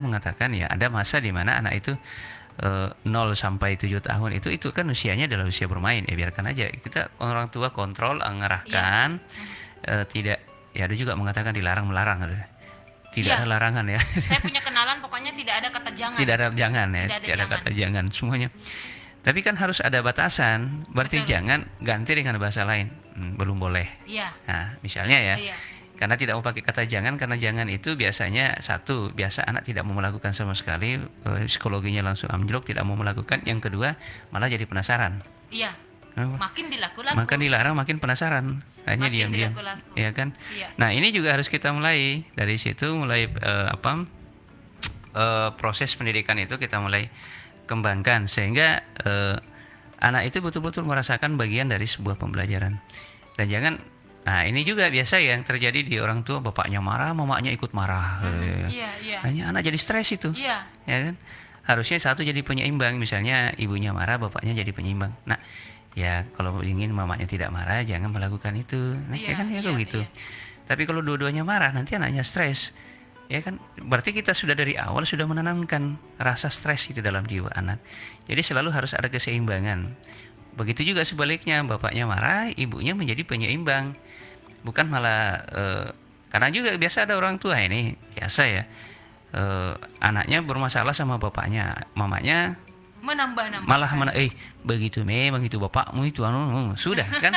mengatakan ya ada masa di mana anak itu 0 sampai 7 tahun itu kan usianya adalah usia bermain, ya biarkan aja. Kita orang tua kontrol, Iya. mengarahkan, tidak, ya ada juga mengatakan dilarang melarang, tidak Iya. ada larangan ya. Saya punya kenalan pokoknya tidak ada kata jangan. Tidak ada jangan ya, Tidak ada tidak ada jangan. kata jangan semuanya. Tapi kan harus ada batasan. Berarti Betul. jangan ganti dengan bahasa lain. Belum boleh. Iya. Nah, misalnya ya, Iya. karena tidak mau pakai kata jangan, karena jangan itu biasanya satu, biasa anak tidak mau melakukan sama sekali, psikologinya langsung anjlok, tidak mau melakukan. Yang kedua, malah jadi penasaran. Iya. Nah, Makin dilaku-laku. maka dilarang makin penasaran, hanya Makin diam-diam, dilaku-laku. ya kan? Iya. Nah ini juga harus kita mulai dari situ, mulai proses pendidikan itu kita mulai kembangkan sehingga anak itu betul-betul merasakan bagian dari sebuah pembelajaran. Dan jangan, nah ini juga biasa yang terjadi di orang tua, bapaknya marah, mamanya ikut marah. Iya, iya. Hanya anak jadi stres itu, Iya. ya kan? Harusnya satu jadi penyeimbang, misalnya ibunya marah, bapaknya jadi penyeimbang. Nah, ya kalau ingin mamanya tidak marah, jangan melakukan itu. Nah, ya Iya, kan ya iya, begitu. iya. Tapi kalau dua-duanya marah, nanti anaknya stres. Ya kan, berarti kita sudah dari awal sudah menanamkan rasa stres itu dalam jiwa anak. Jadi selalu harus ada keseimbangan. Begitu juga sebaliknya, bapaknya marah, ibunya menjadi penyeimbang. Bukan malah, karena juga biasa ada orang tua ini, biasa ya, anaknya bermasalah sama bapaknya, mamanya Menambah-nambah. malah begitu memang itu bapakmu itu sudah kan.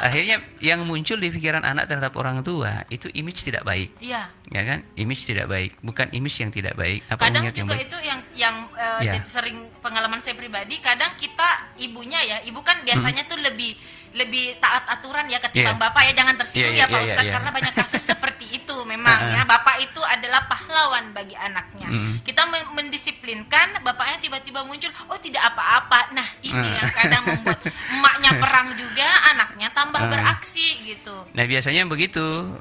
Akhirnya yang muncul di pikiran anak terhadap orang tua itu image tidak baik, Iya. ya kan? Image tidak baik, bukan image yang tidak baik. Apa Kadang image yang juga baik? itu yang Ya. sering pengalaman saya pribadi, kadang kita ibunya ya, ibu kan biasanya tuh lebih lebih taat aturan ya ketimbang Iya. bapak ya, jangan tersinggung Iya, ya iya, Pak iya, Ustadz, iya. karena banyak kasus seperti itu memang ya, bapak itu adalah pahlawan bagi anaknya. Kita mendisiplinkan, bapaknya tiba-tiba muncul, oh tidak apa-apa. Nah ini yang kadang membuat emaknya perang juga, anaknya tambah beraksi gitu. Nah biasanya begitu.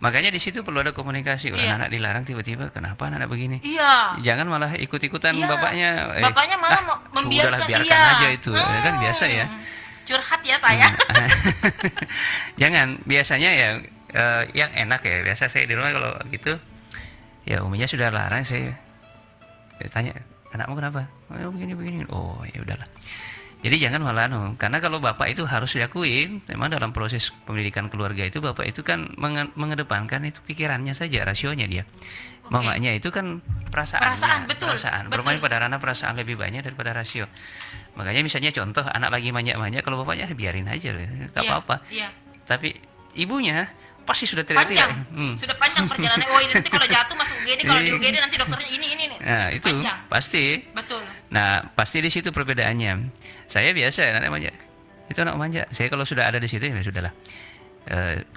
Makanya di situ perlu ada komunikasi. Iya. Anak dilarang tiba-tiba, kenapa anak begini? Iya. Jangan malah ikut-ikutan Iya. bapaknya. Bapaknya malah Sudahlah membiarkan. biarkan Iya. aja itu, ya kan biasa ya. Curhat ya saya. Jangan, biasanya ya yang enak ya. Biasa saya di rumah kalau gitu, ya uminya sudah larang, saya tanya, anakmu kenapa? Oh, begini. Oh ya udahlah. Jadi jangan malah karena kalau bapak itu harus diakui, memang dalam proses pendidikan keluarga itu bapak itu kan mengedepankan itu pikirannya saja, rasionya dia. Oke. Mamanya itu kan perasaannya, Perasaan, betul, bermain betul. pada ranah perasaan lebih banyak daripada rasio. Makanya misalnya contoh anak lagi manja-manja, kalau bapaknya biarin aja, nggak Iya, apa-apa. iya. Tapi ibunya pasti sudah Panjang. teriak-teriak. Sudah panjang perjalanan. Oh, ini nanti kalau jatuh masuk UGD, kalau di UGD nanti dokternya ini. Nah itu Panjang. pasti. Betul. Nah pasti di situ perbedaannya. Saya biasa anak manja, itu anak manja. Saya kalau sudah ada di situ ya sudahlah.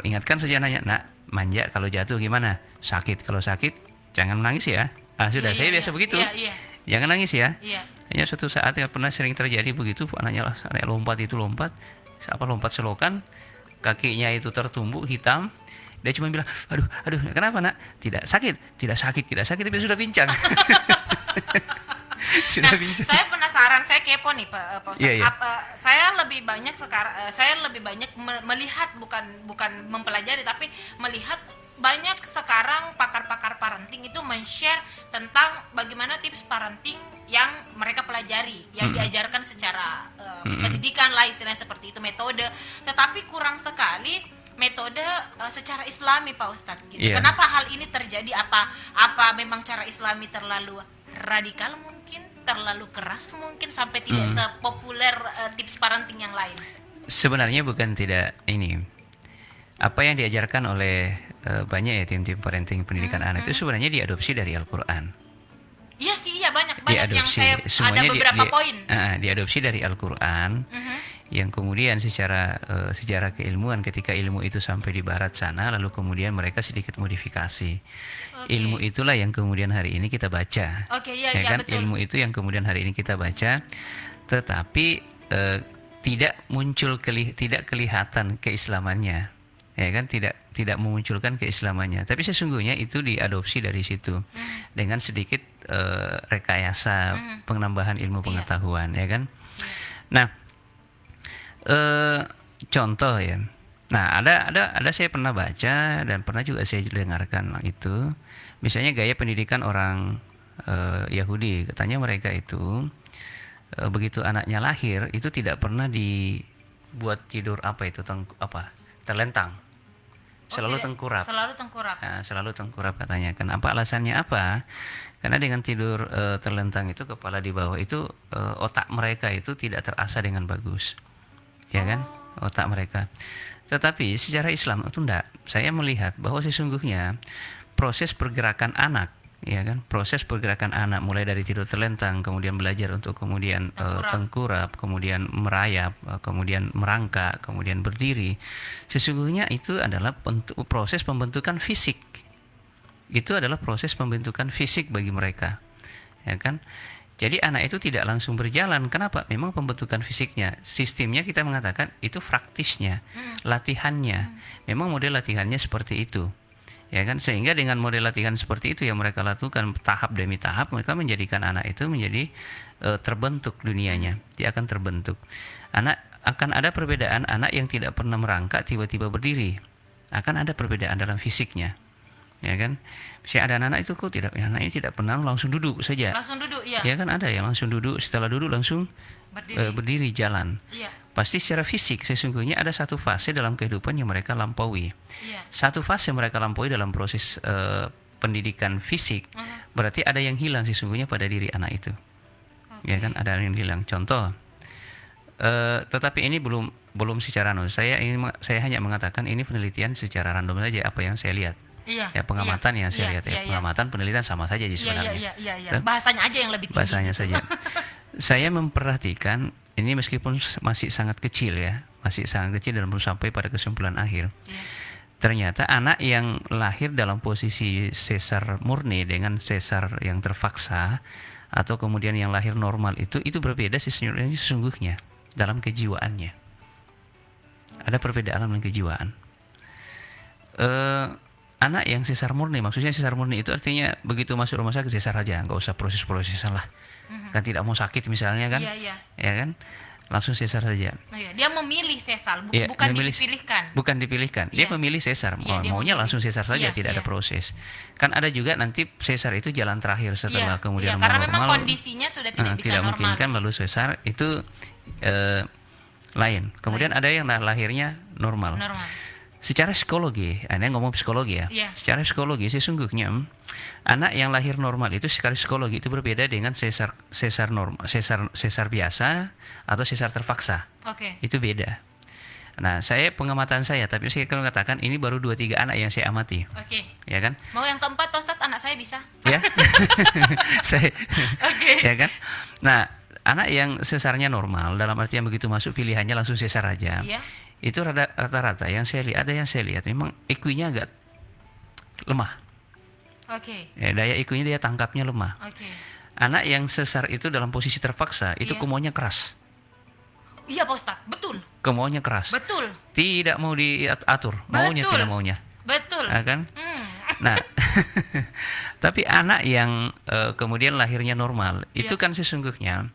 Ingatkan saja nanya, nak manja kalau jatuh gimana? Sakit, kalau sakit jangan menangis ya. Sudah, Iya, saya iya, biasa iya. begitu. Iya, iya. Jangan nangis ya. Iya. Hanya suatu saat yang pernah sering terjadi begitu, anaknya lompat, lompat selokan, kakinya itu tertumbuk hitam. Dia cuma bilang, aduh, kenapa nak? Tidak sakit, tapi sudah pincang. Nah, Sudah pincang. saya penasaran, saya kepo nih Pak Ustadz. Iya, iya. Saya lebih banyak sekarang, saya lebih banyak melihat, bukan mempelajari, tapi melihat banyak sekarang pakar-pakar parenting itu men-share tentang bagaimana tips parenting yang mereka pelajari, yang diajarkan secara pendidikan lah istilahnya seperti itu, metode, tetapi kurang sekali metode secara Islami Pak Ustadz gitu. Iya. Kenapa hal ini terjadi? Apa memang cara Islami terlalu radikal mungkin, terlalu keras mungkin, sampai tidak sepopuler tips parenting yang lain? Sebenarnya bukan tidak ini. Apa yang diajarkan oleh banyak ya tim-tim parenting pendidikan anak itu sebenarnya diadopsi dari Al-Qur'an. Iya sih, iya banyak yang Diadopsi. saya ada Semuanya beberapa poin. diadopsi dari Al-Qur'an. Yang kemudian secara sejarah keilmuan, ketika ilmu itu sampai di barat sana, lalu kemudian mereka sedikit modifikasi. Oke. Ilmu itulah yang kemudian hari ini kita baca. Oke, iya, Ya iya, kan, betul. ilmu itu yang kemudian hari ini kita baca, tetapi tidak muncul tidak kelihatan keislamannya. Ya kan, tidak memunculkan keislamannya, tapi sesungguhnya itu diadopsi dari situ dengan sedikit rekayasa penambahan ilmu Iya. pengetahuan, ya kan. Nah, contoh ya, Nah, ada saya pernah baca dan pernah juga saya dengarkan itu. Misalnya gaya pendidikan orang Yahudi, katanya mereka itu begitu anaknya lahir itu tidak pernah dibuat tidur apa itu terlentang, Oh, selalu tidak, tengkurap. selalu tengkurap. Nah, selalu tengkurap katanya. Kenapa? Alasannya apa? Karena dengan tidur terlentang itu kepala di bawah itu otak mereka itu tidak terasah dengan bagus, ya kan? Otak mereka. Tetapi secara Islam itu enggak. Saya melihat bahwa sesungguhnya proses pergerakan anak, ya kan? Proses pergerakan anak mulai dari tidur terlentang, kemudian belajar untuk kemudian tengkurap, kemudian merayap, kemudian merangkak, kemudian berdiri. Sesungguhnya itu adalah proses pembentukan fisik. Itu adalah proses pembentukan fisik bagi mereka, ya kan? Jadi anak itu tidak langsung berjalan. Kenapa? Memang pembentukan fisiknya, sistemnya kita mengatakan itu praktisnya, latihannya. Memang model latihannya seperti itu, ya kan? Sehingga dengan model latihan seperti itu yang mereka lakukan tahap demi tahap, mereka menjadikan anak itu menjadi terbentuk dunianya. Dia akan terbentuk. Akan ada perbedaan anak yang tidak pernah merangkak tiba-tiba berdiri. Akan ada perbedaan dalam fisiknya. Ya kan, misalnya ada anak itu kok tidak, anak ini tidak pernah langsung duduk saja. Langsung duduk, iya. Ya kan ada yang langsung duduk, setelah duduk langsung berdiri jalan. Iya. Pasti secara fisik sesungguhnya ada satu fase dalam kehidupan yang mereka lampaui. Iya. Satu fase mereka lampaui dalam proses pendidikan fisik. Berarti ada yang hilang sesungguhnya pada diri anak itu. Ya kan, ada yang hilang. Contoh, tetapi ini belum secara saya hanya mengatakan ini penelitian secara random saja apa yang saya lihat. Iya. Ya pengamatan yang saya lihat ya. Iya. Pengamatan penelitian sama saja sih sebenarnya. Iya. Bahasanya aja yang lebih tinggi. Bahasanya gitu. saja. Saya memperhatikan ini meskipun masih sangat kecil ya, masih sangat kecil dan belum sampai pada kesimpulan akhir. Iya. Ternyata anak yang lahir dalam posisi sesar murni dengan sesar yang terpaksa atau kemudian yang lahir normal itu berbeda sesungguhnya dalam kejiwaannya. Ada perbedaan dalam kejiwaan. Anak yang sesar murni, maksudnya sesar murni itu artinya begitu masuk rumah sakit sesar aja, nggak usah proses-prosesan lah. Kan tidak mau sakit misalnya kan, ya kan, langsung sesar saja. Dia memilih sesar, Ya, bukan dipilihkan. Bukan dipilihkan, dia memilih sesar. Maunya memilih. Langsung sesar saja, tidak ada proses. Kan ada juga nanti sesar itu jalan terakhir setelah kemudian karena normal. memang kondisinya sudah tidak bisa tidak normal. mungkin kan lalu sesar itu lain. Kemudian ada yang lahirnya normal. Secara psikologi, Anda ngomong psikologi ya. Iya. Secara psikologi sesungguhnya anak yang lahir normal itu secara psikologi itu berbeda dengan sesar biasa atau sesar terpaksa. Oke. Itu beda. Nah, pengamatan saya, tapi saya akan mengatakan ini baru 2-3 anak yang saya amati. Oke. Ya kan? Mau yang keempat, Pak Ustadz, anak saya bisa. Ya. Oke. Ya kan? Nah, anak yang sesarnya normal dalam artian begitu masuk pilihannya langsung sesar aja. Iya. Itu rata-rata yang saya lihat memang IQ-nya agak lemah. Oke. Ya, daya IQ-nya dia tangkapnya lemah. Oke. Anak yang sesar itu dalam posisi terpaksa itu Iya. kemauannya keras. Iya, Pak Ustadz, betul. Kemauannya keras. Betul. Tidak mau diatur, maunya Betul. tidak maunya. Betul. Ya kan? Nah, tapi anak yang kemudian lahirnya normal itu kan sesungguhnya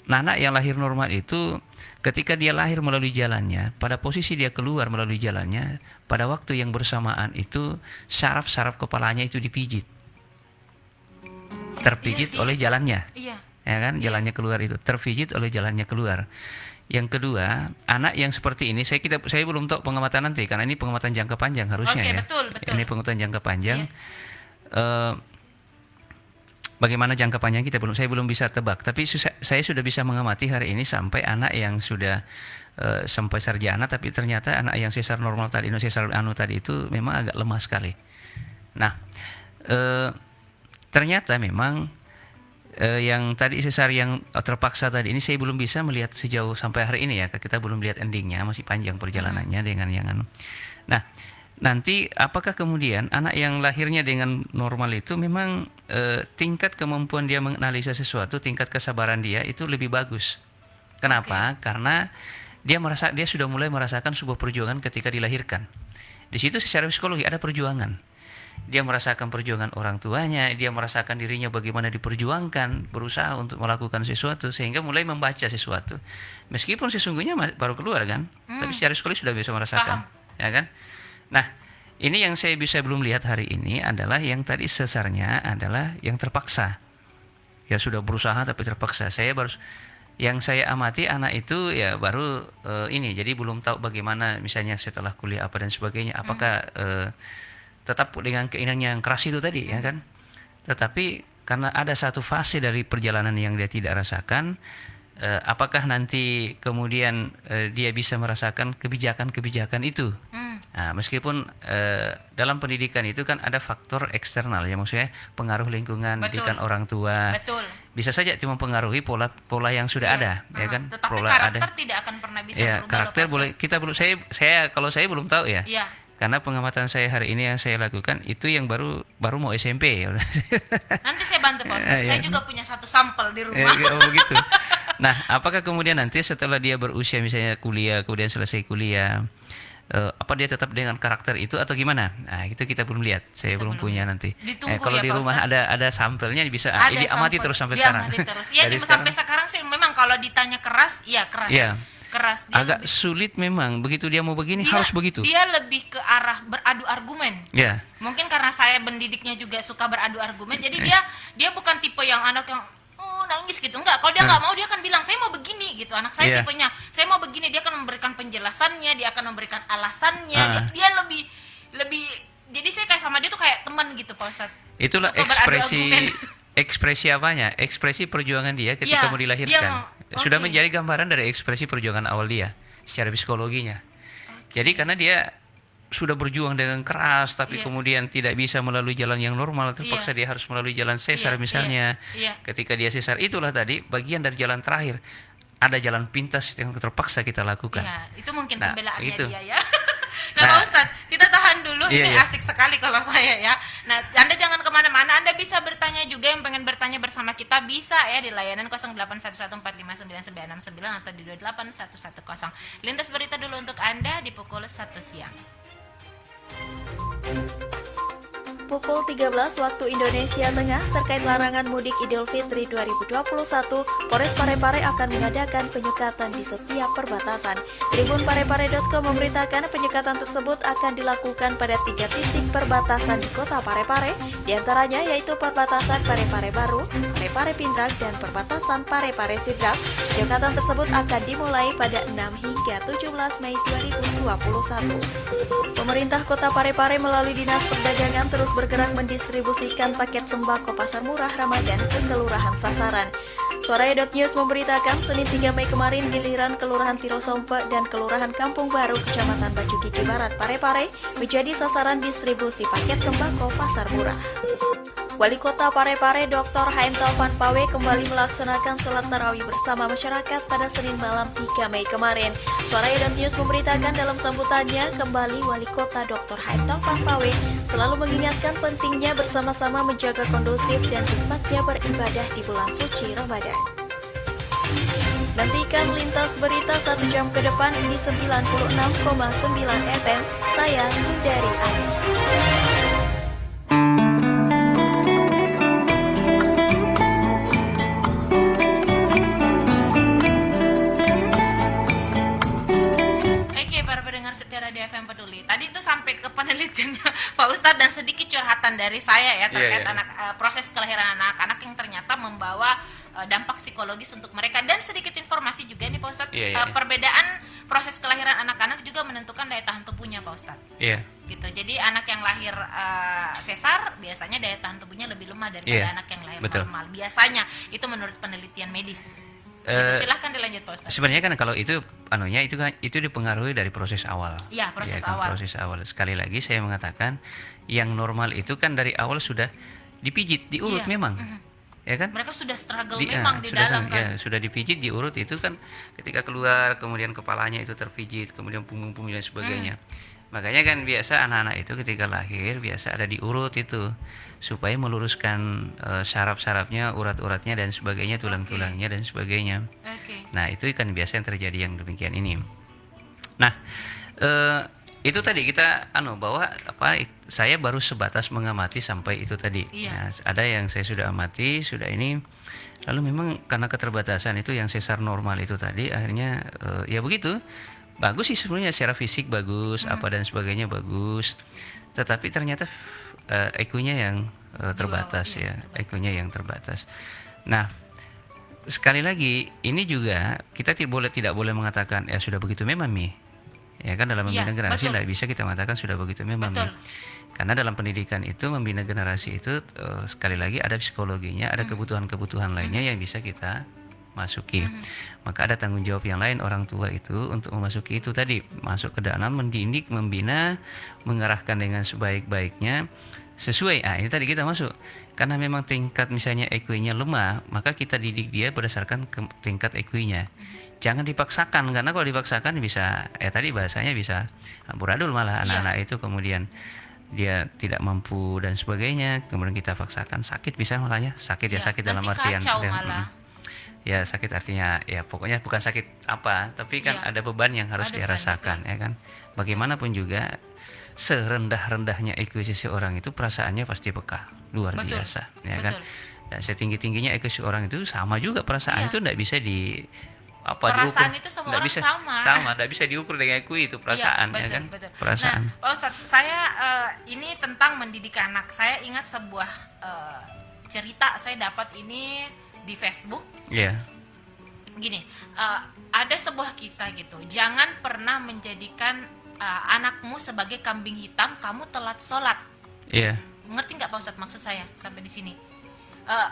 anak yang lahir normal itu ketika dia lahir melalui jalannya, pada posisi dia keluar melalui jalannya, pada waktu yang bersamaan itu saraf-saraf kepalanya itu dipijit, terpijit oleh jalannya. Iya. Ya kan, jalannya keluar itu terpijit oleh jalannya keluar. Yang kedua, anak yang seperti ini saya belum tahu pengamatan nanti karena ini pengamatan jangka panjang harusnya. Oke, ya. betul. Ini pengamatan jangka panjang. Iya. Bagaimana jangka panjang saya belum bisa tebak, tapi saya sudah bisa mengamati hari ini sampai anak yang sudah sampai sarjana, tapi ternyata anak yang sesar normal tadi, sesar tadi itu memang agak lemah sekali. Nah, ternyata memang yang tadi sesar yang terpaksa tadi ini saya belum bisa melihat sejauh sampai hari ini ya, kita belum lihat endingnya, masih panjang perjalanannya dengan yang Nah, nanti apakah kemudian anak yang lahirnya dengan normal itu memang tingkat kemampuan dia menganalisa sesuatu, tingkat kesabaran dia itu lebih bagus. Kenapa? Karena dia sudah mulai merasakan sebuah perjuangan ketika dilahirkan. Di situ secara psikologi ada perjuangan. dia merasakan perjuangan orang tuanya, dia merasakan dirinya bagaimana diperjuangkan, berusaha untuk melakukan sesuatu sehingga mulai membaca sesuatu. Meskipun sesungguhnya baru keluar kan, tapi secara psikologi sudah bisa merasakan, ya kan? Nah, ini yang saya bisa belum lihat hari ini adalah yang tadi sesarnya adalah yang terpaksa. Ya sudah berusaha tapi terpaksa. Yang saya amati anak itu ya baru ini, jadi belum tahu bagaimana misalnya setelah kuliah apa dan sebagainya. Apakah tetap dengan keinginan yang keras itu tadi ya kan, tetapi karena ada satu fase dari perjalanan yang dia tidak rasakan, apakah nanti kemudian dia bisa merasakan kebijakan-kebijakan itu. Nah, meskipun dalam pendidikan itu kan ada faktor eksternal ya, maksudnya pengaruh lingkungan, didikan orang tua. Betul. Bisa saja cuma mempengaruhi pola yang sudah ada, ya kan? Tetapi Pola karakter tidak akan pernah bisa ya, berubah. karakter boleh kita belum saya kalau saya belum tahu ya. Iya. Karena pengamatan saya hari ini yang saya lakukan itu yang baru mau SMP ya. Nanti saya bantu Pak Ustadz. Saya juga punya satu sampel di rumah. Begitu. Nah, apakah kemudian nanti setelah dia berusia misalnya kuliah, kemudian selesai kuliah, apa dia tetap dengan karakter itu atau gimana? Nah, itu kita belum lihat. Saya belum punya nanti. Ditunggu kalau ya, di Pak rumah Ustadz. ada sampelnya bisa Ada diamati sampel. terus sampai sekarang. Diamati terus. Ya, Dari sampai sekarang sih memang kalau ditanya keras, ya keras. Iya. Keras. Dia Agak sulit memang. Begitu dia mau begini dia, harus begitu. Dia lebih ke arah beradu argumen. Ya. Mungkin karena saya mendidiknya juga suka beradu argumen, jadi dia bukan tipe yang anak yang nangis gitu, enggak. Kalau dia nggak mau, dia akan bilang saya mau begini gitu. Anak saya tipenya saya mau begini, dia akan memberikan penjelasannya, dia akan memberikan alasannya. Dia lebih jadi saya kayak sama dia tuh kayak teman gitu Pak Ustadz. Itulah ekspresi apanya? Ekspresi perjuangan dia ketika mau dilahirkan. Sudah menjadi gambaran dari ekspresi perjuangan awal dia secara psikologinya. Jadi karena dia sudah berjuang dengan keras tapi kemudian tidak bisa melalui jalan yang normal, terpaksa dia harus melalui jalan sesar misalnya. Ketika dia sesar, itulah tadi bagian dari jalan terakhir. Ada jalan pintas yang terpaksa kita lakukan. Iya, itu mungkin pembelaannya itu. dia ya. Nah, Pak Ustadz, kita tahan dulu. Ini asik sekali kalau saya ya. Nah, Anda jangan kemana-mana. Anda bisa bertanya juga, yang pengen bertanya bersama kita bisa ya di layanan 0811459969 atau di 28110. Lintas berita dulu untuk Anda di pukul 1 siang. Pukul 13 waktu Indonesia Tengah terkait larangan mudik Idul Fitri 2021, Polres Parepare akan mengadakan penyekatan di setiap perbatasan. Tribun Parepare.com memberitakan penyekatan tersebut akan dilakukan pada 3 titik perbatasan di kota Parepare, diantaranya yaitu perbatasan Parepare Baru, Parepare Pindrang, dan perbatasan Parepare Sidrap. Penyekatan tersebut akan dimulai pada 6 hingga 17 Mei 2021. Pemerintah Kota Parepare melalui Dinas Perdagangan terus bergerak mendistribusikan paket sembako pasar murah Ramadan ke kelurahan sasaran. Suaraya.news memberitakan Senin 3 Mei kemarin giliran Kelurahan Tirosompe dan Kelurahan Kampung Baru Kecamatan Baju Kiki Barat Parepare menjadi sasaran distribusi paket sembako pasar murah. Wali Kota Parepare Dr. Haim Taufan Pawe kembali melaksanakan sholat tarawih bersama masyarakat pada Senin malam 3 Mei kemarin. Suaraya.news memberitakan dalam sambutannya kembali Wali Kota Dr. Haim Taufan Pawe selalu mengingatkan pentingnya bersama-sama menjaga kondusif dan tempatnya beribadah di bulan suci Ramadan. Nantikan lintas berita 1 jam ke depan di 96,9 FM. Saya Sundari Ali. FM Peduli. Tadi itu sampai ke penelitiannya Pak Ustadz dan sedikit curhatan dari saya ya terkait proses kelahiran anak-anak yang ternyata membawa dampak psikologis untuk mereka, dan sedikit informasi juga nih Pak Ustadz. Perbedaan proses kelahiran anak-anak juga menentukan daya tahan tubuhnya Pak Ustadz. Gitu. Jadi anak yang lahir sesar biasanya daya tahan tubuhnya lebih lemah daripada anak yang lahir normal. Biasanya itu menurut penelitian medis. Silahkan dilanjut Pak Ustadz. Sebenarnya kan kalau itu itu dipengaruhi dari proses awal. Iya, proses awal. Sekali lagi saya mengatakan yang normal itu kan dari awal sudah dipijit, diurut memang. Ya kan? Mereka sudah struggle memang di dalam kan. Ya, sudah dipijit, diurut itu kan ketika keluar kemudian kepalanya itu terpijit, kemudian punggung dan sebagainya. Makanya kan biasa anak-anak itu ketika lahir biasa ada diurut itu supaya meluruskan saraf-sarafnya, urat-uratnya dan sebagainya, tulang-tulangnya dan sebagainya. Nah, itu kan biasa yang terjadi yang demikian ini. Nah, itu tadi kita bahwa saya baru sebatas mengamati sampai itu tadi. Iya. Nah, ada yang saya sudah amati, sudah ini, lalu memang karena keterbatasan itu yang sesar normal itu tadi akhirnya ya begitu. Bagus sih sebenarnya secara fisik bagus, apa dan sebagainya bagus. Tetapi ternyata EQ-nya yang terbatas ya, EQ-nya yang terbatas. Nah, sekali lagi ini juga kita tidak boleh mengatakan ya sudah begitu memang Mi. Ya kan dalam membina generasi tidak bisa kita mengatakan sudah begitu memang Mi. Karena dalam pendidikan itu membina generasi itu sekali lagi ada psikologinya, ada kebutuhan-kebutuhan lainnya yang bisa kita masuki. Maka ada tanggung jawab yang lain orang tua itu untuk memasuki itu tadi, masuk ke dalam mendidik, membina, mengarahkan dengan sebaik-baiknya sesuai. Ini tadi kita masuk. Karena memang tingkat misalnya EQ-nya lemah, maka kita didik dia berdasarkan tingkat EQ-nya. Jangan dipaksakan, karena kalau dipaksakan bisa tadi bahasanya bisa amburadul malah anak-anak itu, kemudian dia tidak mampu dan sebagainya, kemudian kita paksakan sakit bisa malah ya, sakit ya sakit dalam artian ya sakit artinya ya pokoknya bukan sakit apa, tapi kan ada beban yang harus dia rasakan ya kan. Bagaimanapun juga serendah-rendahnya EQ seseorang itu perasaannya pasti peka luar biasa ya kan. Dan setinggi-tingginya EQ seseorang itu sama juga perasaan itu tidak bisa di perasaan diukur, itu semua orang tidak bisa diukur dengan EQ itu perasaan ya kan. Perasaan. Nah, Pak Ustadz, saya ini tentang mendidik anak. Saya ingat sebuah cerita saya dapat ini di Facebook. Iya. Gini, ada sebuah kisah gitu. Jangan pernah menjadikan anakmu sebagai kambing hitam, kamu telat sholat. Iya. Ngerti nggak Pak Ustadz maksud saya sampai di sini?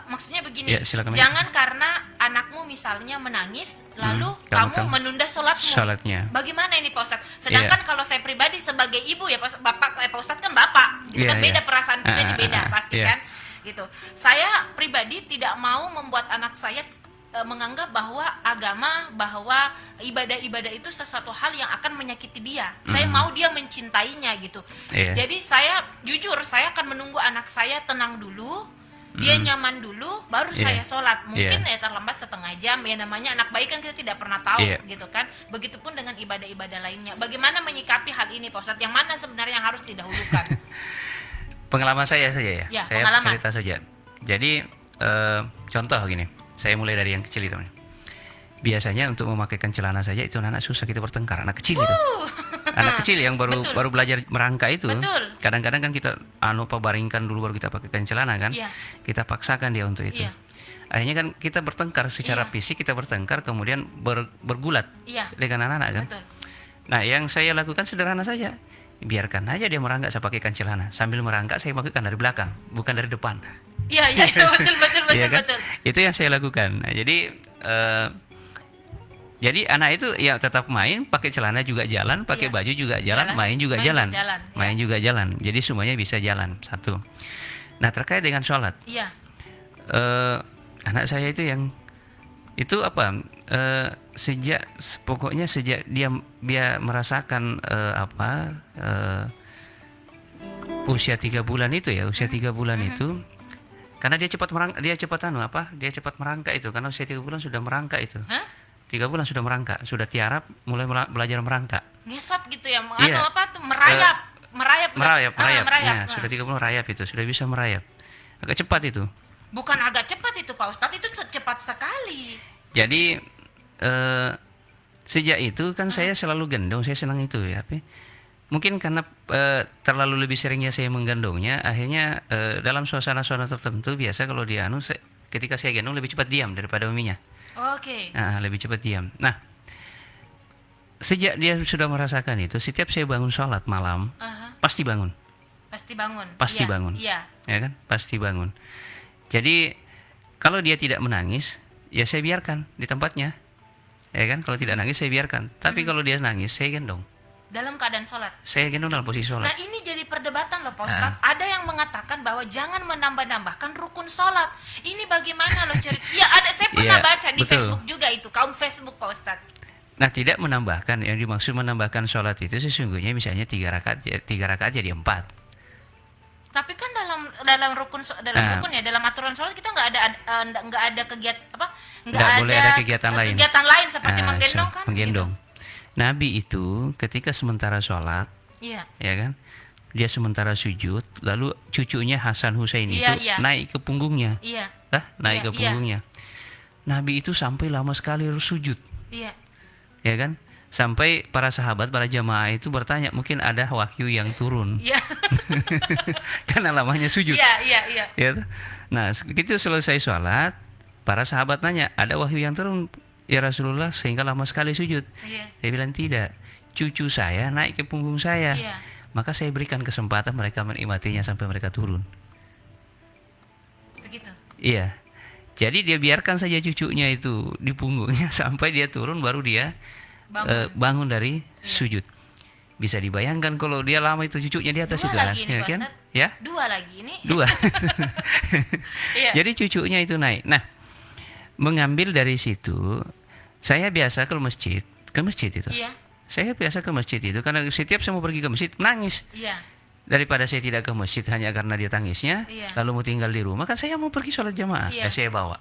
Maksudnya begini, jangan karena anakmu misalnya menangis lalu kamu menunda sholatnya. Bagaimana ini Pak Ustadz? Sedangkan kalau saya pribadi sebagai ibu ya Pak Ustadz kan bapak, gitu kan beda perasaan kita ini beda pasti kan, gitu. Saya pribadi tidak mau membuat anak saya menganggap bahwa agama, bahwa ibadah-ibadah itu sesuatu hal yang akan menyakiti dia. Saya mau dia mencintainya gitu. Jadi saya jujur, saya akan menunggu anak saya tenang dulu, dia nyaman dulu, baru saya sholat. Mungkin terlambat setengah jam. Ya namanya anak bayi kan kita tidak pernah tahu gitu kan. Begitupun dengan ibadah-ibadah lainnya. Bagaimana menyikapi hal ini Pak Ustadz? Yang mana sebenarnya yang harus didahulukan? Pengalaman saya saja ya. Saya cerita saja. Jadi contoh gini. Saya mulai dari yang kecil itu. Biasanya untuk memakaikan celana saja itu anak susah, kita bertengkar. Anak kecil itu. Anak kecil yang baru belajar merangkak itu. Kadang-kadang kan kita baringkan dulu baru kita pakaikan celana kan. Kita paksakan dia untuk itu. Akhirnya kan kita bertengkar secara fisik, kita bertengkar kemudian bergulat dengan anak-anak kan. Nah, yang saya lakukan sederhana saja. Biarkan aja dia merangkak, saya pakaikan celana. Sambil merangkak saya pakaikan dari belakang, bukan dari depan. Iya, betul. Itu yang saya lakukan. Nah, jadi anak itu ya tetap main, pakai celana juga jalan, pakai baju juga jalan, main juga jalan. Main juga jalan. Jadi semuanya bisa jalan satu. Nah, terkait dengan sholat. Anak saya itu yang itu sejak dia merasakan usia 3 bulan itu ya, itu karena dia cepat merangkak itu, karena usia 3 bulan sudah merangkak itu. 3 bulan sudah merangkak, sudah tiarap, mulai belajar merangkak. Ngesot gitu ya, merayap. Ya, sudah 3 bulan merayap itu, sudah bisa merayap. Agak cepat itu. Bukan agak cepat itu Pak Ustadz, itu cepat sekali. Jadi sejak itu kan saya selalu gendong, saya senang itu ya. Mungkin karena terlalu lebih seringnya saya menggendongnya, akhirnya dalam suasana-suasana tertentu biasa kalau dia ketika saya gendong lebih cepat diam daripada maminya. Oke. Nah, lebih cepat diam. Nah, sejak dia sudah merasakan itu, setiap saya bangun sholat malam, pasti bangun. Pasti bangun. Iya. Ya kan? Pasti bangun. Jadi kalau dia tidak menangis, ya saya biarkan di tempatnya. Ya kan? Kalau tidak nangis saya biarkan. Tapi kalau dia nangis, saya gendong. Dalam keadaan sholat. Saya gendong dalam posisi sholat. Nah, ini jadi perdebatan loh Pak Ustadz. Ada yang mengatakan bahwa jangan menambah-nambahkan rukun sholat. Ini bagaimana loh cerita? Ya ada, saya pernah baca di Facebook juga itu, kaum Facebook Pak Ustadz. Nah, tidak menambahkan, yang dimaksud menambahkan sholat itu sesungguhnya misalnya 3 rakaat jadi 4. Tapi kan dalam rukun ya, dalam aturan sholat kita nggak ada kegiatan boleh ada kegiatan lain. Kegiatan lain seperti menggendong kan? Menggendong. Gitu. Nabi itu ketika sementara sholat Iya. ya kan? Dia sementara sujud, lalu cucunya Hasan Husain Iya, itu iya. naik ke punggungnya, Iya. naik Iya, ke iya. punggungnya. Nabi itu sampai lama sekali sujud, Iya. ya kan? Sampai para sahabat, para jamaah itu bertanya, mungkin ada wahyu yang turun, Iya. karena lamanya sujud. Iya, iya, iya. Ya tuh. Nah, begitu selesai sholat, para sahabat nanya, ada wahyu yang turun ya Rasulullah sehingga lama sekali sujud? Iya. Saya bilang tidak. Cucu saya naik ke punggung saya, Iya. maka saya berikan kesempatan mereka menikmatinya sampai mereka turun. Begitu. Iya. Jadi dia biarkan saja cucunya itu di punggungnya sampai dia turun, baru dia bangun dari sujud. Bisa dibayangkan kalau dia lama itu cucunya di atas Dua itu, lagi nih, ya Pak kan? Ustadz. Ya, Dua lagi ini. dua. Iya. Jadi cucunya itu naik. Nah, mengambil dari situ, saya biasa ke masjid itu. Iya. Saya biasa ke masjid itu karena setiap saya mau pergi ke masjid nangis. Iya. Daripada saya tidak ke masjid hanya karena dia tangisnya, Iya. lalu mau tinggal di rumah, kan saya mau pergi sholat jamaah. Iya. Saya bawa.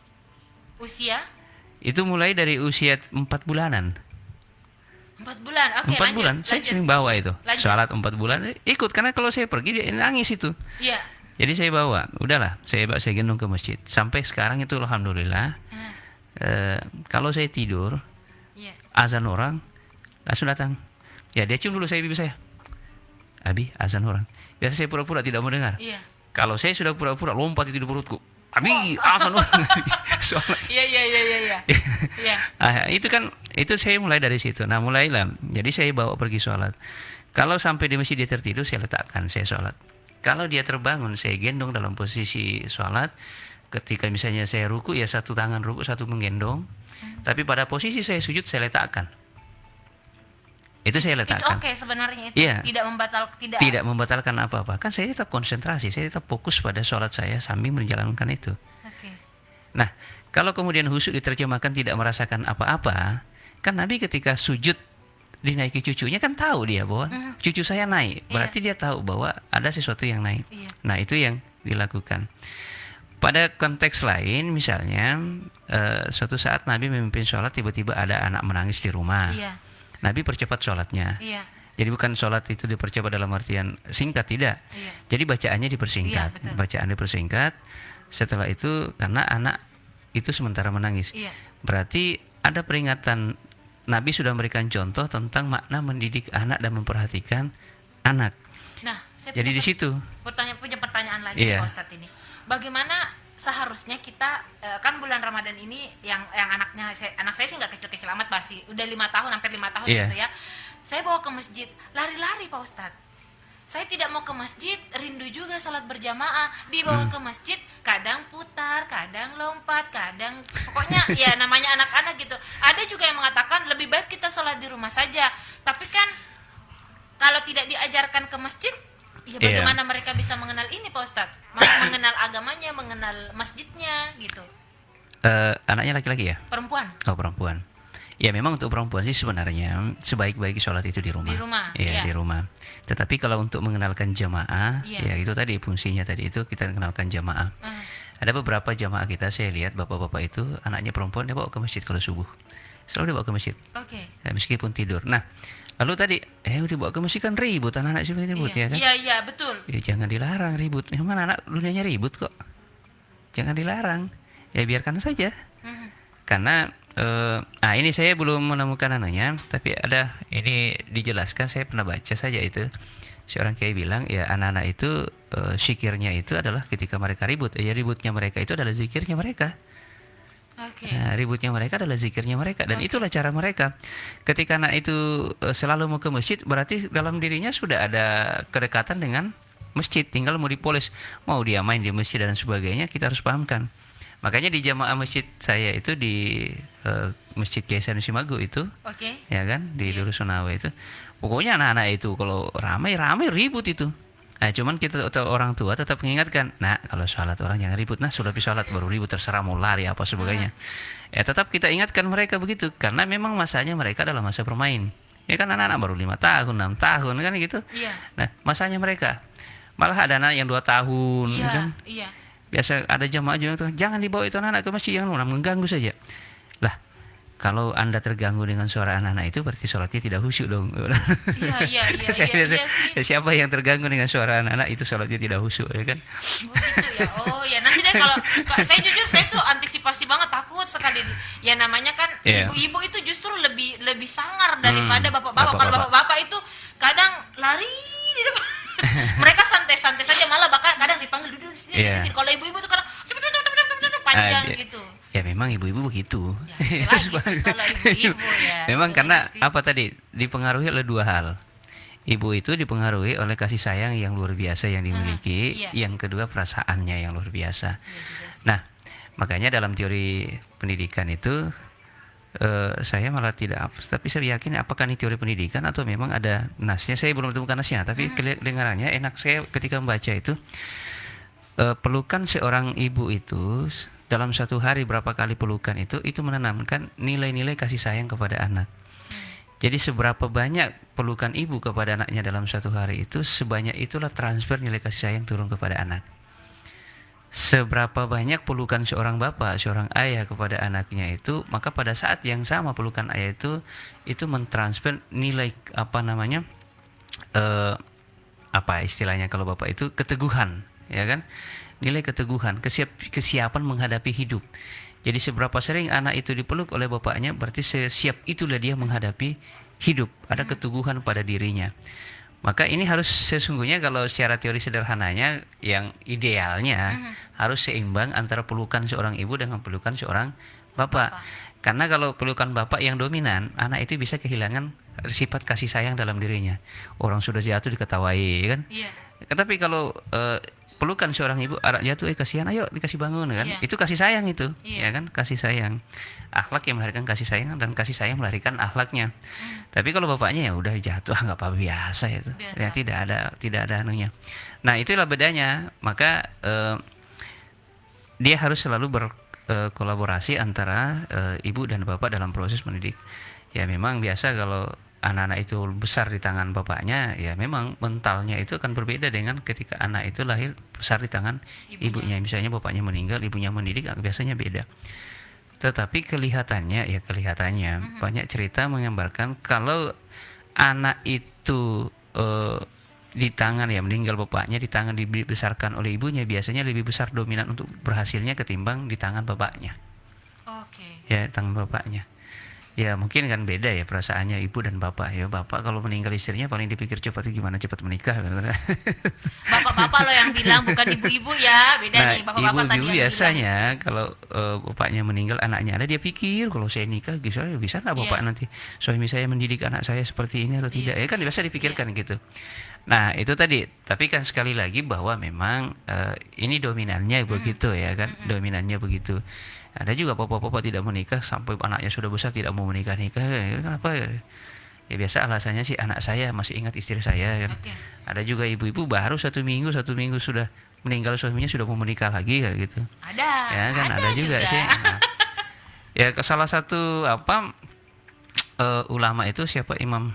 Usia Itu mulai dari usia 4 bulanan. 4 bulan. Oke, 4 bulan, saya sering bawa itu. Lanjut. Sholat 4 bulan, ikut. Karena kalau saya pergi, dia nangis itu. Iya. Jadi saya bawa, udahlah, saya gendong ke masjid. Sampai sekarang itu alhamdulillah, kalau saya tidur, Iya. azan orang, langsung datang. Ya dia cium dulu saya bibi saya. Abi, azan orang. Biasa saya pura-pura tidak mau dengar. Iya. Kalau saya sudah pura-pura lompat itu di perutku. Abi, azan orang. Soalnya, Iya, iya, iya, iya, iya. Iya. itu kan, itu saya mulai dari situ. Nah mulailah. Jadi saya bawa pergi sholat. Kalau sampai di masjid dia tertidur, saya letakkan, saya sholat. Kalau dia terbangun, saya gendong dalam posisi sholat. Ketika misalnya saya ruku, ya satu tangan ruku, satu menggendong. Tapi pada posisi saya sujud, saya letakkan. Itu saya It's letakkan. okay sebenarnya itu. Iya. Tidak Membatalkan apa-apa. Kan saya tetap konsentrasi, saya tetap fokus pada sholat saya sambil menjalankan itu. Oke. Nah, kalau kemudian khusyuk diterjemahkan tidak merasakan apa-apa, kan Nabi ketika sujud dinaiki cucunya kan tahu dia bahwa cucu saya naik. Berarti dia tahu bahwa ada sesuatu yang naik. Iya. Nah, itu yang dilakukan. Pada konteks lain, misalnya suatu saat Nabi memimpin sholat, tiba-tiba ada anak menangis di rumah. Iya. Nabi percepat sholatnya. Iya. Jadi bukan sholat itu dipercepat dalam artian singkat, tidak. Iya. Jadi bacaannya dipersingkat. Iya, betul. Bacaan dipersingkat. Setelah itu karena anak itu sementara menangis. Iya. Berarti ada peringatan, Nabi sudah memberikan contoh tentang makna mendidik anak dan memperhatikan anak. Nah, saya Jadi di situ. punya pertanyaan lagi Iya. Pak Ustadz ini. Bagaimana seharusnya kita kan bulan Ramadan ini yang anak saya sih nggak kecil-kecil amat, masih udah 5 tahun, hampir 5 tahun Iya. gitu ya. Saya bawa ke masjid, lari-lari Pak Ustadz. Saya tidak mau ke masjid, rindu juga sholat berjamaah. Dibawa ke masjid, kadang putar, kadang lompat, kadang pokoknya ya namanya anak-anak gitu. Ada juga yang mengatakan lebih baik kita sholat di rumah saja. Tapi kan kalau tidak diajarkan ke masjid, ya bagaimana mereka bisa mengenal ini Pak Ustadz? Mengenal agamanya, mengenal masjidnya gitu. Anaknya laki-laki ya? Perempuan. Oh, perempuan. Ya memang untuk perempuan sih sebenarnya sebaik-baik sholat itu di rumah. Di rumah, Iya, iya. di rumah. Tetapi kalau untuk mengenalkan jamaah, Iya. ya itu tadi fungsinya tadi itu kita kenalkan jamaah. Ada beberapa jamaah kita saya lihat bapak-bapak itu anaknya perempuan dia bawa ke masjid kalau subuh. Selalu dibawa ke masjid. Oke. Ya, meskipun tidur. Nah, lalu tadi dibawa ke masjid kan ribut, anak-anak sih ribut ya kan? Iya, iya, betul. Ya jangan dilarang ribut. Memang anak dunianya ribut kok. Jangan dilarang. Ya biarkan saja. Karena ini saya belum menemukan anaknya, tapi ada ini dijelaskan, saya pernah baca saja itu. Seorang kiai bilang ya anak-anak itu zikirnya itu adalah ketika mereka ribut. Ya ributnya mereka itu adalah zikirnya mereka. Oke. Nah, ributnya mereka adalah zikirnya mereka dan itulah cara mereka. Ketika anak itu selalu mau ke masjid, berarti dalam dirinya sudah ada kedekatan dengan masjid, tinggal mau dipoles, mau dia main di masjid dan sebagainya, kita harus pahamkan. Makanya di jamaah masjid saya itu di Masjid Kiai Sanusi Mago itu, Oke. ya kan, di Durusunawa itu. Pokoknya anak-anak itu kalau ramai ribut itu. Nah, cuman kita orang tua tetap mengingatkan, nah kalau sholat orang jangan ribut, nah sudah habis sholat baru ribut, terserah mau lari apa sebagainya. Ya tetap kita ingatkan mereka begitu, karena memang masanya mereka adalah masa bermain. Ya kan anak-anak baru 5 tahun, 6 tahun kan gitu. Iya. Nah masanya mereka, malah ada anak yang 2 tahun, Iya, kan. iya. Biasa ada jamaah juga tuh, jangan dibawa itu anak-anak ke masjid, jangan mengganggu saja. Lah, kalau Anda terganggu dengan suara anak-anak itu berarti sholatnya tidak khusyuk dong. Iya sih. Siapa yang terganggu dengan suara anak-anak itu sholatnya tidak khusyuk, ya kan? Oh gitu ya. Oh ya, nanti deh kalau saya jujur saya tuh antisipasi banget, takut sekali. Ya namanya kan Iya. ibu-ibu itu justru lebih sangar daripada bapak-bapak. Kalau Bapak-bapak. bapak-bapak itu kadang lari di depan. Mereka santai-santai saja, malah bahkan kadang dipanggil duduk di sini, Iya. duduk di sini. Kalau ibu-ibu tuh kadang panjang dia- gitu. Ya memang ibu-ibu begitu. Ya, itu lagi sih kalau ibu-ibu ya. Memang Itu karena lagi sih. apa tadi dipengaruhi oleh dua hal. Ibu itu dipengaruhi oleh kasih sayang yang luar biasa yang dimiliki, iya. yang kedua perasaannya yang luar biasa. Iya juga sih. Nah, makanya dalam teori pendidikan itu saya malah tidak, tapi saya yakin apakah ini teori pendidikan atau memang ada nasnya. Saya belum menemukan nasnya, tapi kedengarannya enak saya ketika membaca itu. Pelukan seorang ibu itu dalam satu hari berapa kali pelukan itu menanamkan nilai-nilai kasih sayang kepada anak. Jadi seberapa banyak pelukan ibu kepada anaknya dalam satu hari itu, sebanyak itulah transfer nilai kasih sayang turun kepada anak. Seberapa banyak pelukan seorang bapak, seorang ayah kepada anaknya itu, maka pada saat yang sama pelukan ayah itu mentransfer nilai apa istilahnya kalau bapak itu keteguhan, ya kan? Nilai keteguhan, kesiapan menghadapi hidup. Jadi seberapa sering anak itu dipeluk oleh bapaknya, berarti sesiap itulah dia menghadapi hidup, ada keteguhan pada dirinya. Maka ini harus sesungguhnya kalau secara teori sederhananya yang idealnya harus seimbang antara pelukan seorang ibu dengan pelukan seorang bapak. Karena kalau pelukan bapak yang dominan, anak itu bisa kehilangan sifat kasih sayang dalam dirinya. Orang sudah jatuh diketawai, kan? Iya. Tapi kalau pelukan seorang ibu, anak jatuh, kasihan, ayo dikasih bangun, kan? Iya. Itu kasih sayang itu, Iya. ya kan? Kasih sayang, akhlak yang melahirkan kasih sayang dan kasih sayang melahirkan akhlaknya. Tapi kalau bapaknya ya udah jatuh, nggak apa biasa itu, Biasa. ya tidak ada anunya. Nah itulah bedanya. Maka dia harus selalu berkolaborasi antara ibu dan bapak dalam proses mendidik. Ya memang biasa kalau anak-anak itu besar di tangan bapaknya, ya memang mentalnya itu akan berbeda dengan ketika anak itu lahir besar di tangan ibunya. Misalnya bapaknya meninggal, ibunya mendidik, biasanya beda. Tetapi kelihatannya banyak cerita menggambarkan kalau anak itu di tangan, ya meninggal bapaknya, di tangan dibesarkan oleh ibunya, biasanya lebih besar dominan untuk berhasilnya ketimbang di tangan bapaknya. Oke. Ya, tangan bapaknya. Ya mungkin kan beda ya perasaannya ibu dan bapak. Ya bapak kalau meninggal istrinya paling dipikir cepat gimana cepat menikah. Bapak-bapak lo yang bilang, bukan ibu-ibu ya. Beda Nah, nih bapak-bapak tadi ibu-ibu yang biasanya kalau bapaknya meninggal, anaknya ada, dia pikir kalau saya nikah bisa nggak bapak Iya. nanti suami saya mendidik anak saya seperti ini atau tidak. Ya kan biasa dipikirkan gitu. Nah itu tadi. Tapi kan sekali lagi bahwa memang ini dominannya begitu, ya kan, dominannya begitu. Ada juga bapak-bapak tidak menikah sampai anaknya sudah besar tidak mau menikah-nikah. Kenapa? Ya biasa alasannya sih, anak saya masih ingat istri saya, kan. Oke. Ada juga ibu-ibu baru satu minggu sudah meninggal suaminya sudah mau menikah lagi, kayak gitu. Ada. Ya kan ada juga sih. Nah, ya salah satu ulama itu Imam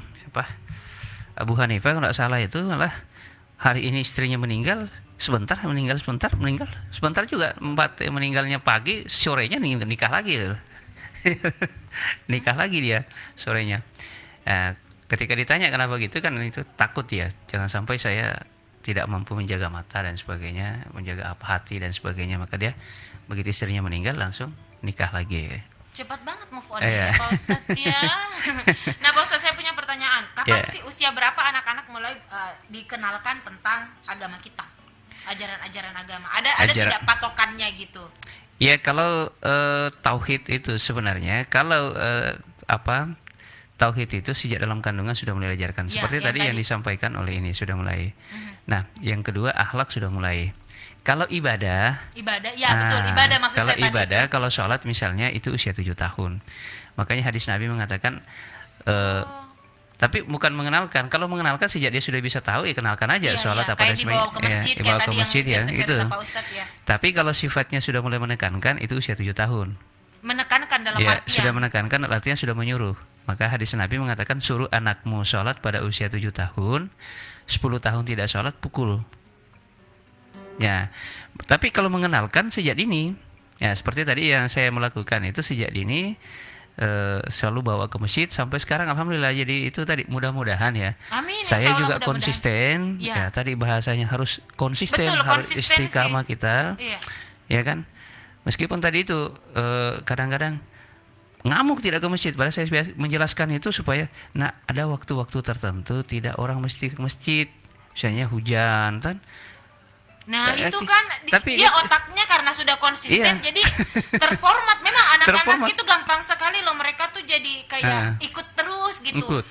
Abu Hanifah kalau nggak salah itu malah hari ini istrinya meninggal sebentar juga, meninggalnya pagi, sorenya nikah lagi. Nikah lagi dia sorenya. Ketika ditanya kenapa gitu, kan itu takut ya, jangan sampai saya tidak mampu menjaga mata dan sebagainya, menjaga hati dan sebagainya, maka dia begitu istrinya meninggal langsung nikah lagi. Cepat banget move on Iya. ya Pak Ustadz ya. Nah Pak Ustadz, saya punya pertanyaan. Kapan Iya. sih, usia berapa anak-anak mulai dikenalkan tentang agama kita? Ajaran-ajaran agama. Ada tidak patokannya gitu? Ya kalau tauhid itu sebenarnya kalau tauhid itu sejak dalam kandungan sudah mulai diajarkan. Ya, Seperti yang tadi yang tadi. disampaikan oleh ini sudah mulai. Nah, yang kedua akhlak sudah mulai. Kalau ibadah, Ibadah, ya betul, ibadah maksud kalau saya tadi. ibadah, kalau sholat misalnya itu usia 7 tahun. Makanya hadis Nabi mengatakan tapi bukan mengenalkan. Kalau mengenalkan sejak dia sudah bisa tahu, ya kenalkan aja Iya, sholat iya, apa kayak dan sebagainya. dibawa ke masjid, Ya, kayak dibawa tadi ke masjid, yang ya, cerita itu. Pak Ustadz ya. Tapi kalau sifatnya sudah mulai menekankan itu usia 7 tahun. Menekankan dalam Ya, artian. sudah menekankan artinya sudah menyuruh. Maka hadis Nabi mengatakan suruh anakmu sholat pada usia 7 tahun, 10 tahun tidak sholat pukul. Ya, tapi kalau mengenalkan sejak dini, ya seperti tadi yang saya melakukan itu sejak dini, selalu bawa ke masjid sampai sekarang alhamdulillah. Jadi itu tadi mudah-mudahan ya. Amin. Saya insya Allah juga mudah-mudahan. konsisten Ya. ya, tadi bahasanya harus konsisten, Betul, harus konsistensi. istiqamah kita. Iya. Ya kan? Meskipun tadi itu kadang-kadang ngamuk tidak ke masjid, padahal saya menjelaskan itu supaya ada waktu-waktu tertentu tidak orang mesti ke masjid. Misalnya hujan kan. Nah Eh, itu ki- kan tapi dia itu- otaknya karena sudah konsisten Iya. jadi terformat. Memang anak-anak Terformat. itu gampang sekali loh, mereka tuh jadi kayak Ah. ikut terus gitu. Ikut.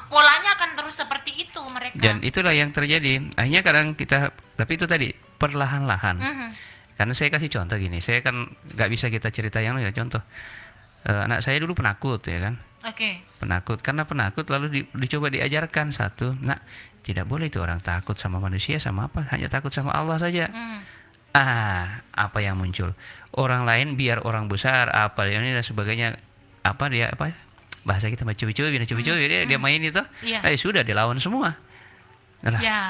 Polanya akan terus seperti itu mereka. Dan itulah yang terjadi. Akhirnya kadang kita, tapi itu tadi perlahan-lahan. Mhm. Karena saya kasih contoh gini, saya kan nggak bisa kita cerita yang lain ya. Contoh, anak saya dulu penakut ya kan, Oke. penakut. Karena penakut lalu dicoba diajarkan satu, tidak boleh itu orang takut sama manusia sama apa, hanya takut sama Allah saja. Mhm. Apa yang muncul? Orang lain biar orang besar apa ini dan sebagainya, apa bahasa kita mah cubi-cubi, dia main itu, Iya. sudah dilawan semua. Nah, Ya.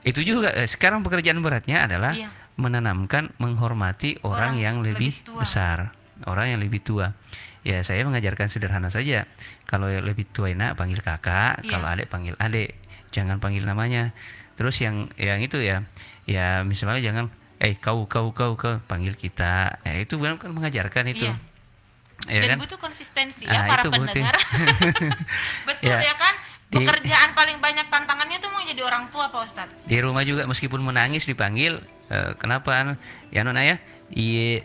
itu juga sekarang pekerjaan beratnya adalah Iya. menanamkan menghormati orang yang lebih tua. besar, orang yang lebih tua. Ya saya mengajarkan sederhana saja. Kalau yang lebih tua panggil kakak, Iya. kalau adik panggil adik, jangan panggil namanya. Terus yang itu ya misalnya jangan kau panggil kita. Itu kan mengajarkan itu. Iya. Ya Dan kan? butuh konsistensi ya para itu butuh. pendengar. Betul Ya. ya kan? Di- Pekerjaan paling banyak tantangannya tuh mau jadi orang tua Pak Ustadz. Di rumah juga meskipun menangis dipanggil, kenapa ya nona ya, iya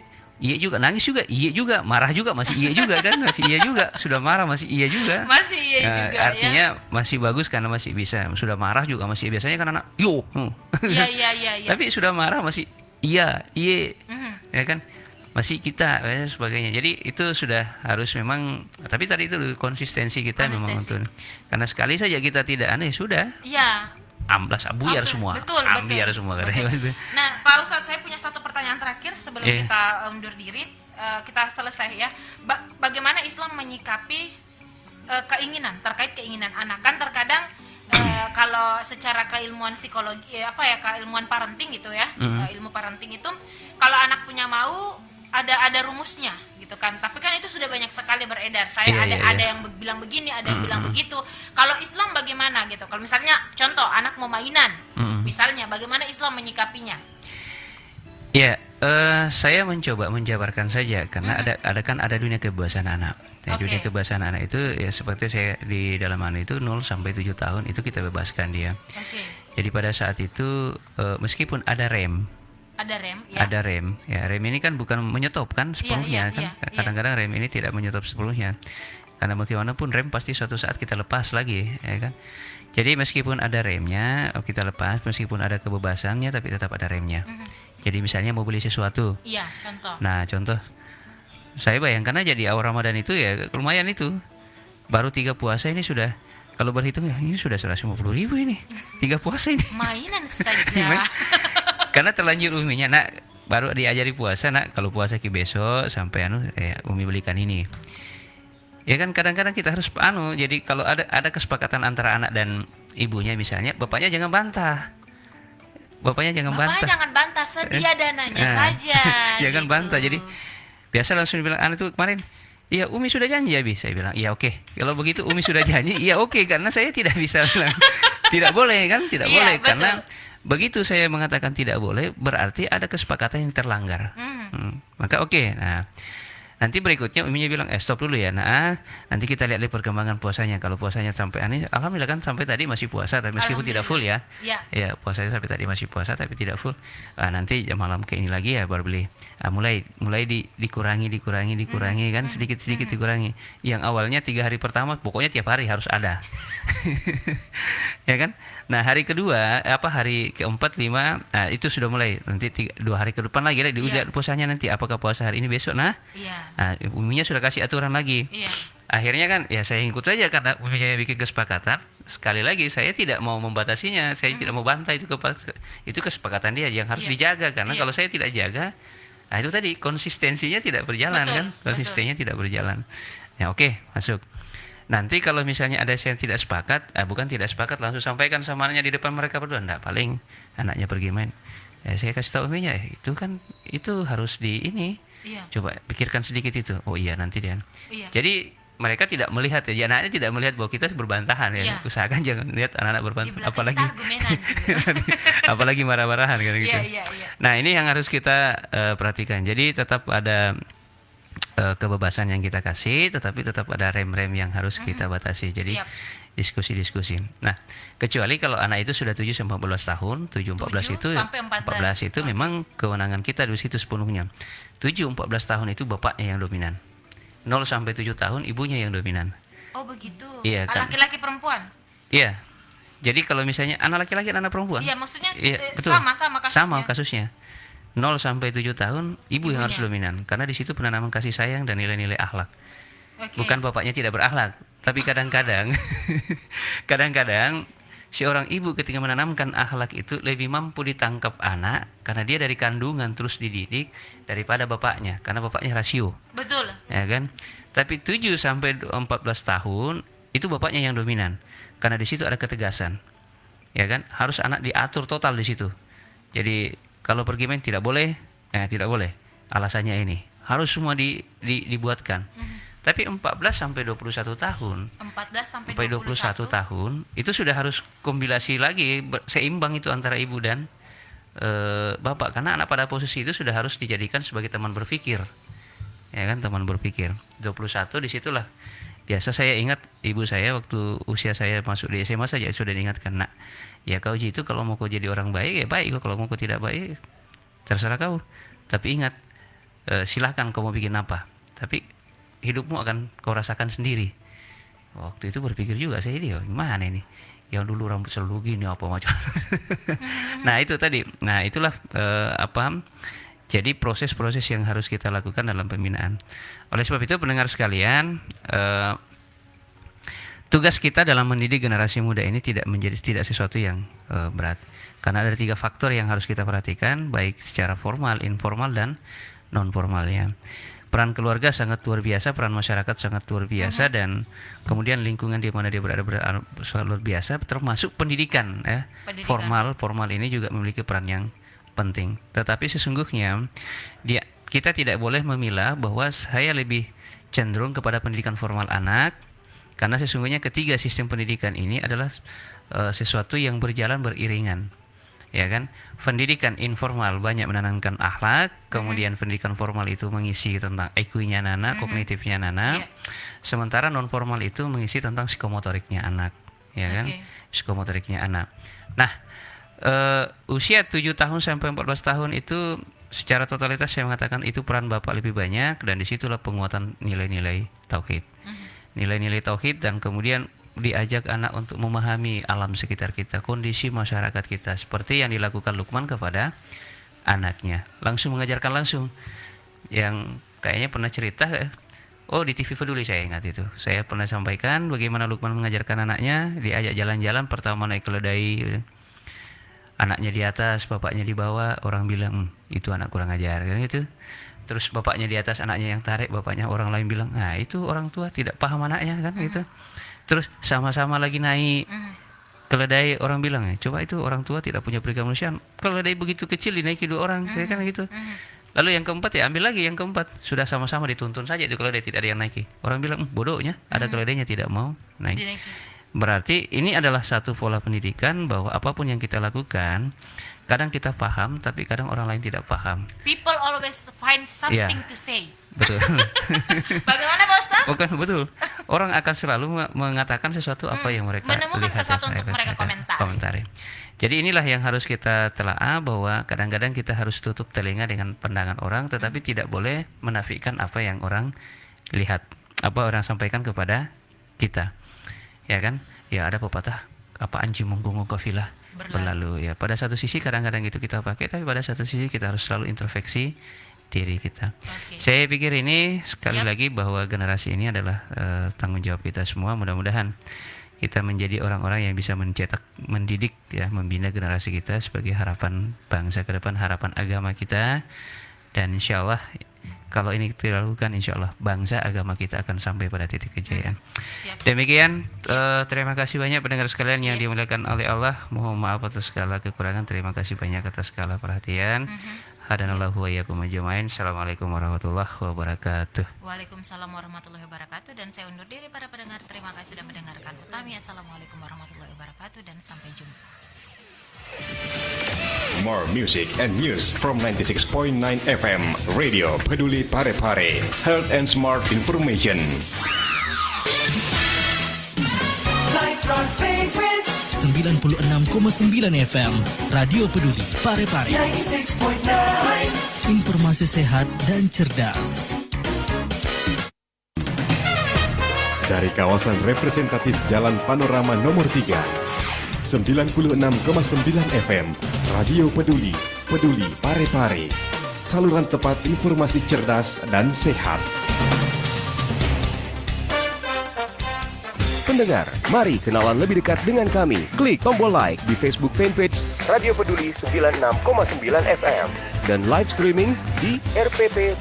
juga, nangis juga iya juga, marah juga masih iya juga kan, masih iya juga, sudah marah masih iya juga. Masih iya juga Artinya masih bagus karena masih bisa, sudah marah juga masih, biasanya kan anak ya. Iya. tapi sudah marah masih iya Mhm. ya kan, masih kita dan sebagainya. Jadi itu sudah harus memang, tapi tadi itu konsistensi kita memang Konsistensi. untuk, karena sekali saja kita tidak aneh sudah Iya. amblas buyar semua, Betul. ambiar semua katanya. Nah, Pak Ustadz, saya punya satu pertanyaan terakhir sebelum Iya. kita undur diri. Kita selesai ya. Bagaimana Islam menyikapi keinginan, terkait keinginan anak? Kan terkadang kalau secara keilmuan psikologi, keilmuan parenting gitu ya, ilmu parenting itu, kalau anak punya mau ada rumusnya gitu kan. Tapi kan itu sudah banyak sekali beredar. Saya Iya. ada yang bilang begini, ada yang bilang begitu. Kalau Islam bagaimana gitu? Kalau misalnya contoh anak mau mainan, misalnya bagaimana Islam menyikapinya? Ya, saya mencoba menjabarkan saja karena ada dunia kebebasan anak. Ya, Oke. dunia kebebasan anak itu ya seperti saya di dalam anak itu 0 sampai 7 tahun itu kita bebaskan dia. Oke. Jadi pada saat itu meskipun ada rem, Ada rem ya. ada rem. Ya, rem ini kan bukan menyetop kan sepenuhnya iya, kan. iya. Kadang-kadang rem ini tidak menyetop sepenuhnya. Karena bagaimanapun rem pasti suatu saat kita lepas lagi, ya kan. Jadi meskipun ada remnya, kita lepas, meskipun ada kebebasannya tapi tetap ada remnya. Jadi misalnya mau beli sesuatu. Iya, contoh. Nah, contoh saya bayangkan aja di awal Ramadan itu ya lumayan itu. Baru 3 puasa ini sudah, kalau berhitung ya ini sudah 150.000 ini. 3 puasa ini. Mainan saja. Karena terlanjur uminya, baru diajari puasa, kalau puasa besok sampai umi belikan ini. Ya kan kadang-kadang kita harus jadi kalau ada kesepakatan antara anak dan ibunya misalnya, bapaknya jangan bantah. Bapaknya jangan Bapaknya bantah. jangan bantah, sedia dananya Nah, saja. jangan gitu. bantah. Jadi biasa langsung bilang, anak itu kemarin, iya Umi sudah janji ya Bi. Saya bilang, iya oke. Kalau begitu Umi sudah janji, iya oke. Karena saya tidak bisa bilang, tidak boleh kan, tidak Iya, boleh. betul. Karena begitu saya mengatakan tidak boleh, berarti ada kesepakatan yang terlanggar. Maka oke. Nah, nanti berikutnya uminya bilang, stop dulu ya. Nah, nanti kita lihat perkembangan puasanya. Kalau puasanya sampai alhamdulillah kan sampai tadi masih puasa, tapi meskipun tidak full ya. Iya. Ya, puasanya sampai tadi masih puasa tapi tidak full. Nanti malam ke ini lagi ya baru beli. Mulai dikurangi kan, sedikit dikurangi. Yang awalnya 3 hari pertama pokoknya tiap hari harus ada. Ya kan? Nah, hari kedua, hari keempat, 5, itu sudah mulai. Nanti 2 hari ke depan lagi diuji puasanya nanti apakah puasa hari ini besok. Iya. Uminya sudah kasih aturan lagi. Iya. Akhirnya kan ya saya ikut saja karena uminya bikin kesepakatan. Sekali lagi saya tidak mau membatasinya, saya tidak mau bantah itu kesepakatan dia yang harus dijaga karena kalau saya tidak jaga, itu tadi konsistensinya tidak berjalan. Betul, kan, konsistensinya tidak berjalan. Ya oke, masuk. Nanti kalau misalnya ada yang tidak sepakat, bukan tidak sepakat langsung sampaikan sama anaknya di depan mereka berdua, enggak, paling anaknya pergi main. Saya kasih tahu uminya, itu kan itu harus di ini. Iya. Coba pikirkan sedikit itu. Oh iya nanti dia. Iya. Jadi mereka tidak melihat ya, anaknya tidak melihat bahwa kita berbantahan ya. Iya. Usahakan jangan lihat anak-anak Di berbantah, belakang apalagi kita argumenan gitu. apalagi marah-marahan kan gitu. Iya. Nah ini yang harus kita perhatikan. Jadi tetap ada kebebasan yang kita kasih, tetapi tetap ada rem-rem yang harus kita batasi. Jadi Siap. diskusi-diskusi. Nah, kecuali kalau anak itu sudah 7 sampai 14 tahun, 7 14 itu 7 sampai 14. itu memang kewenangan kita di situ sepenuhnya. 7 14 tahun itu bapaknya yang dominan. 0 sampai 7 tahun ibunya yang dominan. Oh begitu. Iya, kan. Laki-laki perempuan. Iya. Jadi kalau misalnya anak laki-laki dan anak perempuan. Iya, maksudnya betul. sama kasusnya. Sama kasusnya. 0 sampai 7 tahun ibu yang harus Ibunya. dominan karena di situ penanaman kasih sayang dan nilai-nilai akhlak. Oke. Bukan bapaknya tidak berakhlak, tapi kadang-kadang kadang-kadang seorang ibu ketika menanamkan akhlak itu lebih mampu ditangkap anak karena dia dari kandungan terus dididik daripada bapaknya karena bapaknya rasio, Betul. ya kan? Tapi 7 sampai 14 tahun itu bapaknya yang dominan karena di situ ada ketegasan. Ya kan? Harus anak diatur total di situ. Jadi kalau pergi main tidak boleh, tidak boleh. Alasannya ini. Harus semua dibuatkan. Tapi 14 sampai 21 tahun 14 sampai sampai 21 tahun itu sudah harus kombinasi lagi seimbang itu antara ibu dan bapak karena anak pada posisi itu sudah harus dijadikan sebagai teman berpikir. Ya kan, teman berpikir. 21 disitulah biasa saya ingat ibu saya waktu usia saya masuk di SMA saja sudah diingatkan, nak, ya kau itu kalau mau kau jadi orang baik ya baik, kalau mau kau tidak baik terserah kau. Tapi ingat, silahkan kau mau bikin apa, tapi hidupmu akan kau rasakan sendiri. Waktu itu berpikir juga saya, dia gimana ini, yang dulu rambut selalu gini apa macam. Nah itu tadi, nah itulah jadi proses-proses yang harus kita lakukan dalam pembinaan. Oleh sebab itu pendengar sekalian, tugas kita dalam mendidik generasi muda ini tidak sesuatu yang berat. Karena ada 3 faktor yang harus kita perhatikan, baik secara formal, informal, dan non formalnya. Peran keluarga sangat luar biasa, peran masyarakat sangat luar biasa, dan kemudian lingkungan di mana dia berada sangat luar biasa, termasuk pendidikan. Formal ini juga memiliki peran yang penting. Tetapi sesungguhnya kita tidak boleh memilah bahwa saya lebih cenderung kepada pendidikan formal anak, karena sesungguhnya ketiga sistem pendidikan ini adalah sesuatu yang berjalan beriringan. Ya kan, pendidikan informal banyak menanamkan akhlak, kemudian pendidikan formal itu mengisi tentang IQ-nya anak, kognitifnya anak, sementara non formal itu mengisi tentang psikomotoriknya anak, ya kan, psikomotoriknya anak. Nah, usia 7 tahun sampai 14 tahun itu secara totalitas saya mengatakan itu peran bapak lebih banyak, dan disitulah penguatan nilai-nilai tauhid, nilai-nilai tauhid, dan kemudian diajak anak untuk memahami alam sekitar kita, kondisi masyarakat kita, seperti yang dilakukan Luqman kepada anaknya, langsung mengajarkan langsung. Yang kayaknya pernah cerita, di TV Peduli saya ingat itu, saya pernah sampaikan bagaimana Luqman mengajarkan anaknya, diajak jalan-jalan, pertama naik keledai, anaknya di atas, bapaknya di bawah, orang bilang itu anak kurang ajar kan gitu. Terus bapaknya di atas, anaknya yang tarik, bapaknya, orang lain bilang, nah itu orang tua tidak paham anaknya kan gitu. Terus sama-sama lagi naik keledai, orang bilang, coba itu orang tua tidak punya perikemanusiaan, keledai begitu kecil dinaiki 2 orang kan gitu. Lalu yang keempat, ambil lagi yang keempat, sudah sama-sama dituntun saja itu keledai, tidak ada yang naiki. Orang bilang, bodohnya ada keledainya tidak mau naik. Berarti ini adalah satu pola pendidikan bahwa apapun yang kita lakukan, kadang kita paham tapi kadang orang lain tidak paham. People always find something to say. Betul. Bagaimana Pak Ustaz? Bukan, betul. Orang akan selalu mengatakan sesuatu apa yang mereka menemukan lihat, sesuatu untuk mereka komentari. Jadi inilah yang harus kita telaah, bahwa kadang-kadang kita harus tutup telinga dengan pandangan orang, tetapi tidak boleh menafikan apa yang orang lihat, apa orang sampaikan kepada kita. Ya kan? Ya ada pepatah, apa anjing menggonggong kafilah berlalu. Ya, pada satu sisi kadang-kadang itu kita pakai, tapi pada satu sisi kita harus selalu introspeksi diri kita. Saya pikir ini sekali lagi bahwa generasi ini adalah tanggung jawab kita semua. Mudah-mudahan kita menjadi orang-orang yang bisa mencetak, mendidik, ya, membina generasi kita sebagai harapan bangsa ke depan, harapan agama kita. Dan insya Allah kalau ini kita lakukan, insya Allah bangsa agama kita akan sampai pada titik kejayaan. Demikian, terima kasih banyak pendengar sekalian yang dimuliakan oleh Allah. Mohon maaf atas segala kekurangan, terima kasih banyak atas segala perhatian. Hadanallahu wa iyyakum ajmain. Assalamualaikum warahmatullahi wabarakatuh. Waalaikumsalam warahmatullahi wabarakatuh. Dan saya undur diri para pendengar. Terima kasih sudah mendengarkan Utami. Assalamualaikum warahmatullahi wabarakatuh dan sampai jumpa. More music and news from 96.9 FM Radio Peduli Parepare. Health and smart information. Like rock favorites 96,9 FM Radio Peduli Parepare. 96.9 Informasi sehat dan cerdas. Dari kawasan representatif Jalan Panorama nomor 3, 96,9 FM Radio Peduli, Peduli Parepare. Saluran tepat informasi cerdas dan sehat. Pendengar, mari kenalan lebih dekat dengan kami. Klik tombol like di Facebook fanpage Radio Peduli 96,9 FM dan live streaming di rpp.com.